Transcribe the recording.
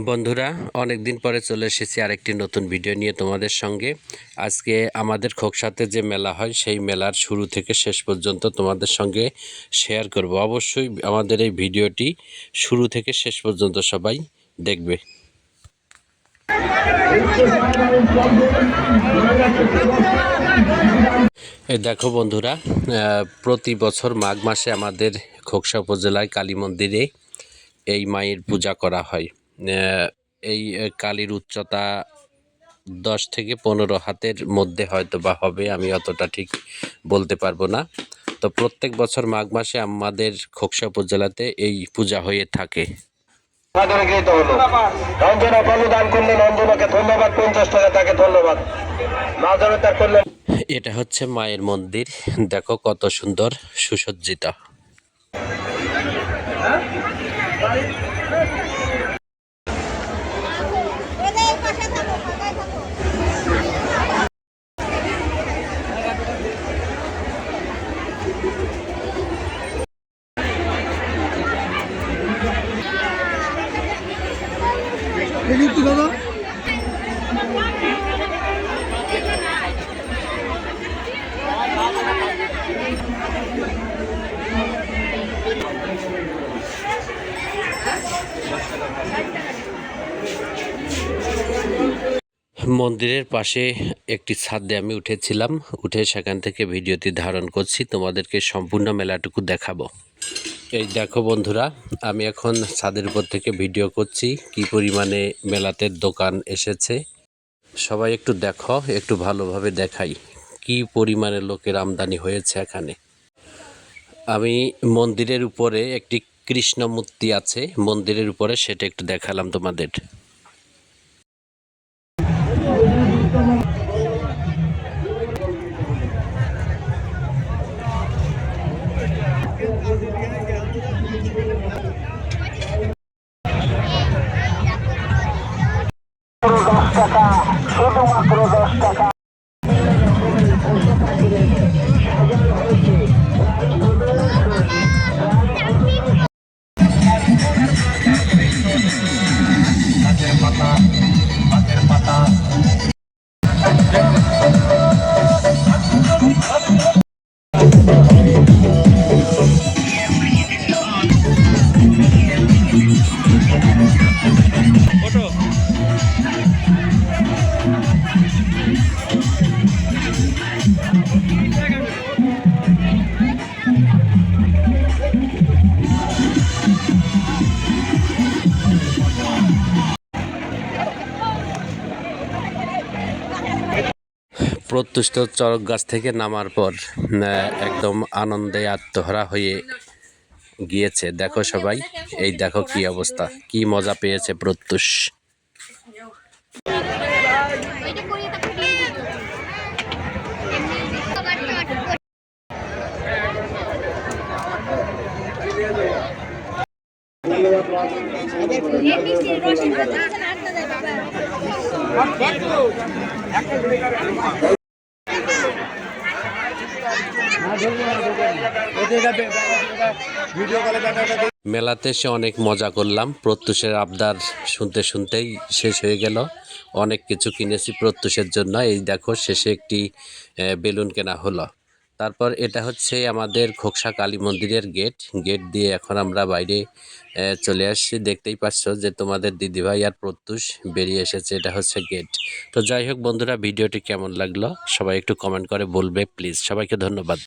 বন্ধুরা, অনেক দিন পরে চলে এসেছি আরেকটি নতুন ভিডিও নিয়ে তোমাদের সঙ্গে। আজকে আমাদের খোকসাতে যে মেলা হয় সেই মেলার শুরু থেকে শেষ পর্যন্ত তোমাদের সঙ্গে শেয়ার করব। অবশ্যই আমাদের এই ভিডিওটি শুরু থেকে শেষ পর্যন্ত সবাই দেখবে। এই দেখো বন্ধুরা, প্রতি বছর মাঘ মাসে আমাদের খোকসা উপজেলায় কালী মন্দিরে এই মায়ের পূজা করা হয়। এই কালীর উচ্চতা 10 থেকে 15 হাতের মধ্যে হয়তো বা হবে, আমি অতটা ঠিক বলতে পারবো না। তো প্রত্যেক বছর মাঘ মাসে আমাদের খোকসা উপজেলাতে এই পূজা হয়ে থাকে। এটা হচ্ছে মায়ের মন্দির, দেখো কত সুন্দর সুসজ্জিত। মন্দিরের পাশে একটি ছাদে আমি উঠেছিলাম, উঠে সেখান থেকে ভিডিওটি ধারণ করছি, তোমাদেরকে সম্পূর্ণ মেলাটুকু দেখাবো। এই দেখো বন্ধুরা, আমি এখন ছাদের উপর থেকে ভিডিও করছি, কি পরিমাণে মেলাতে দোকান এসেছে। সবাই একটু দেখো, একটু ভালোভাবে দেখাই কি পরিমাণে লোকের আমদানি হয়েছে এখানে। আমি মন্দিরের উপরে একটি কৃষ্ণ মূর্তি আছে মন্দিরের উপরে, সেটা একটু দেখালাম তোমাদের। শুধুমাত্র 10 টাকা। প্রত্যুষ চড়ক গাছ থেকে নামার পর একদম আনন্দে আত্মহারা হয়ে গিয়েছে। দেখো সবাই, এই দেখো কি অবস্থা, কি মজা পেয়েছে প্রত্যুষ। মেলাতে এসে অনেক মজা করলাম, প্রত্যুষের আবদার শুনতে শুনতেই শেষ হয়ে গেল। অনেক কিছু কিনেছি প্রত্যুষের জন্য। এই দেখো শেষে একটি বেলুন কেনা হলো। তারপর এটা হচ্ছে আমাদের খোকসা কালী মন্দিরের গেট। গেট দিয়ে এখন আমরা বাইরে চলে আসছি। দেখতেই পাচ্ছ যে তোমাদের দিদিভাই আর প্রত্যুষ বেরিয়ে এসেছে, এটা হচ্ছে গেট। তো যাই হোক বন্ধুরা, ভিডিওটি কেমন লাগলো সবাই একটু কমেন্ট করে বলবে প্লিজ। সবাইকে ধন্যবাদ।